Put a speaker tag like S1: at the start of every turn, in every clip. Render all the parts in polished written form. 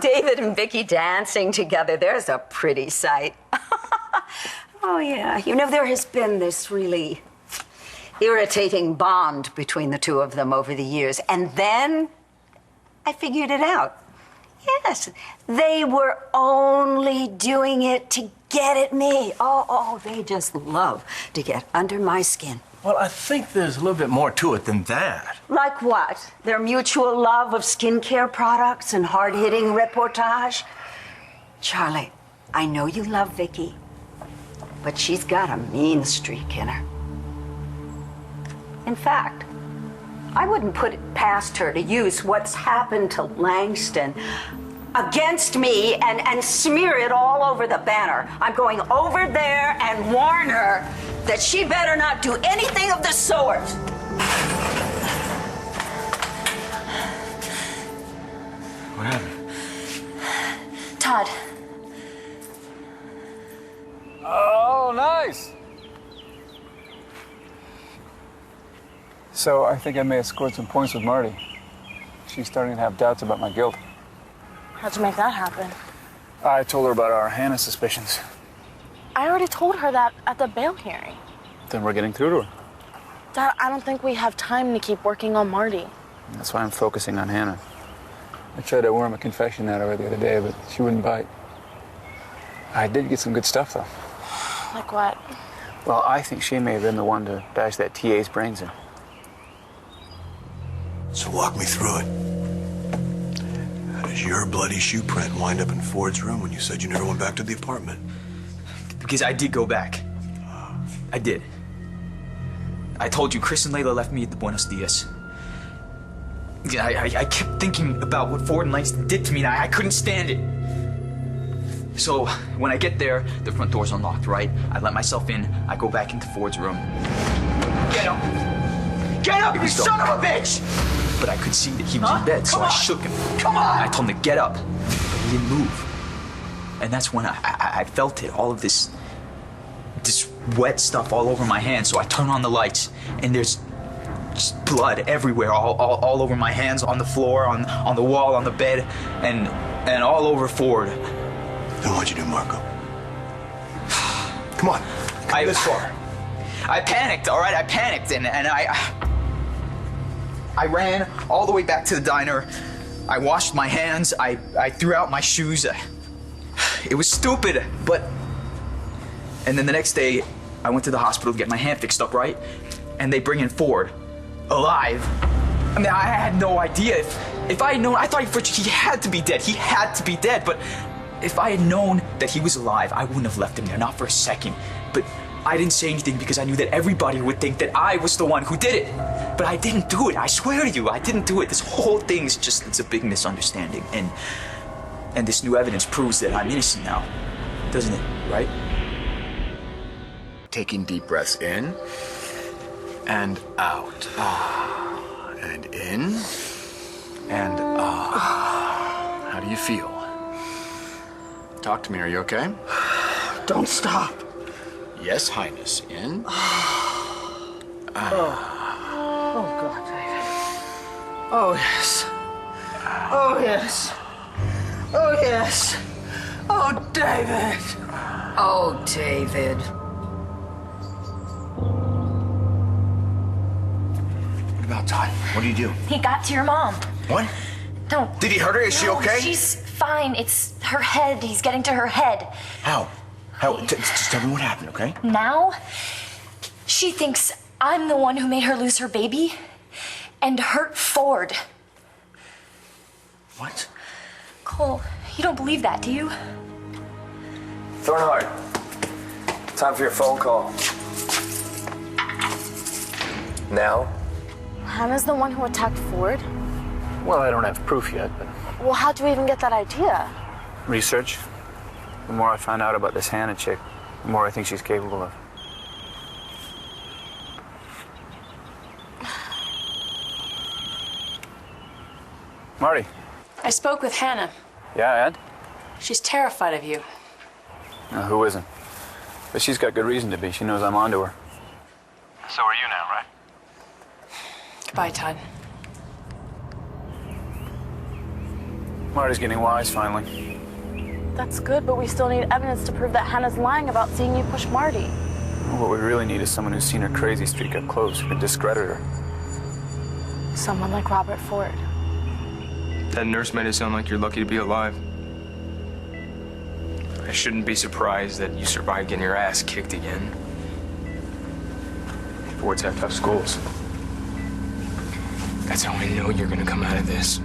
S1: David and Viki dancing together, there's a pretty sight. Oh, yeah. You know, there has been this really irritating bond between the two of them over the years. And then I figured it out. Yes, they were only doing it to get at me. Oh, they just love to get under my skin.
S2: Well, I think there's a little bit more to it than that.
S1: Like what? Their mutual love of skincare products and hard-hitting reportage? Charlie, I know you love Viki, but she's got a mean streak in her. In fact, I wouldn't put it past her to use what's happened to Langston against me and smear it all over the banner. I'm going over there and warn her that she better not do anything of the sort.
S2: What happened?
S3: Todd.
S4: Oh, nice. So I think I may have scored some points with Marty. She's starting to have doubts about my guilt.
S3: How'd you make that happen?
S4: I told her about our Hannah suspicions.
S3: I already told her that at the bail hearing.
S4: Then we're getting through to her.
S3: Dad, I don't think we have time to keep working on Marty.
S4: That's why I'm focusing on Hannah. I tried to worm a confession out of her the other day, but she wouldn't bite. I did get some good stuff, though.
S3: Like what?
S4: Well, I think she may have been the one to bash that TA's brains in.
S5: So walk me through it. How does your bloody shoe print wind up in Ford's room when you said you never went back to the apartment?
S6: Because I did go back. I did. I told you Chris and Layla left me at the Buenos Dias. I kept thinking about what Ford and Langston did to me, and I couldn't stand it. So when I get there, the front door's unlocked, right? I let myself in, I go back into Ford's room. Get up! Get up, you son of a bitch! But I could see that he was in bed, so I shook him. Come on! I told him to get up, but he didn't move. And that's when I felt it, all of this wet stuff all over my hands. So I turn on the lights, and there's just blood everywhere, all over my hands, on the floor, on the wall, on the bed, and all over Ford.
S5: Then what'd you do, Markko? Come on, come this far.
S6: I panicked, all right? I panicked, and I ran all the way back to the diner. I washed my hands. I threw out my shoes. It was stupid, but... And then the next day, I went to the hospital to get my hand fixed up, right? And they bring in Ford, alive. I mean, I had no idea. If I had known, I thought he had to be dead. He had to be dead, but if I had known that he was alive, I wouldn't have left him there, not for a second. But I didn't say anything because I knew that everybody would think that I was the one who did it. But I didn't do it. I swear to you, I didn't do it. This whole thing is just, it's a big misunderstanding. And this new evidence proves that I'm innocent now, doesn't it, right?
S7: Taking deep breaths in and out. And in and out. How do you feel? Talk to me, are you okay?
S1: Don't stop.
S7: Yes, Highness. In.
S1: Oh, God, David. Oh, yes. Oh, yes. Oh, yes. Oh, David. Oh, David.
S7: What about Todd? What did he do?
S3: He got to your mom.
S7: What?
S3: No.
S7: Did he hurt her? Is she okay?
S3: She's fine. It's her head. He's getting to her head.
S7: How? Just tell me what happened, okay?
S3: Now, she thinks I'm the one who made her lose her baby and hurt Ford.
S7: What?
S3: Cole, you don't believe that, do you?
S4: Thornhart, time for your phone call. Now?
S3: Hannah's the one who attacked Ford?
S4: Well, I don't have proof yet, but...
S3: Well, how'd you even get that idea?
S4: Research. The more I find out about this Hannah chick, the more I think she's capable of. Marty.
S8: I spoke with Hannah.
S4: Yeah, Ed?
S8: She's terrified of you.
S4: No, who isn't? But she's got good reason to be. She knows I'm onto her. So are you now, right?
S8: Goodbye, Todd.
S4: Marty's getting wise finally.
S8: That's good, but we still need evidence to prove that Hannah's lying about seeing you push Marty.
S4: What we really need is someone who's seen her crazy streak up close, who can discredit her.
S8: Someone like Robert Ford.
S9: That nurse made it sound like you're lucky to be alive. I shouldn't be surprised that you survived getting your ass kicked again. Fords have tough schools. That's how I know you're gonna come out of this.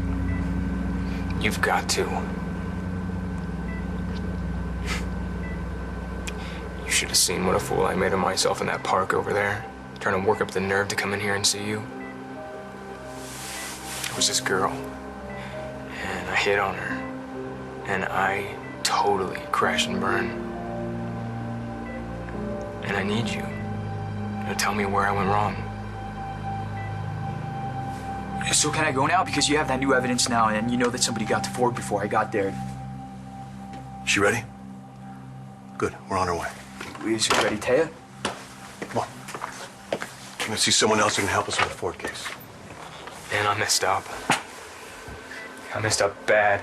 S9: You've got to. You should have seen what a fool I made of myself in that park over there, trying to work up the nerve to come in here and see you. It was this girl, and I hit on her, and I totally crash and burn. And I need you to tell me where I went wrong.
S6: So can I go now? Because you have that new evidence now, and you know that somebody got to Ford before I got there.
S5: She ready? Good, we're on our way.
S6: Is you ready, Taya?
S5: Come on. I'm gonna see someone else who can help us with the Ford case.
S9: Man, I messed up. I messed up bad.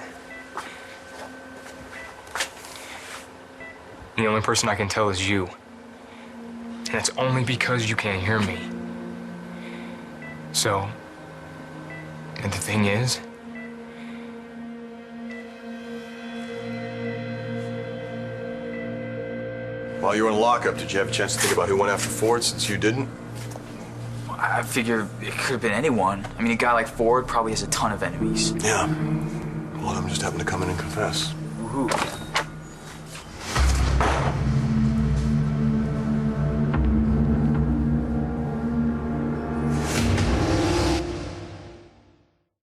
S9: The only person I can tell is you. And it's only because you can't hear me. So, and the thing is,
S5: While you were in lockup, did you have a chance to think about who went after Ford since you didn't?
S6: I figure it could have been anyone. I mean, a guy like Ford probably has a ton of enemies.
S5: Yeah. A lot of them just happened to come in and confess.
S6: Who?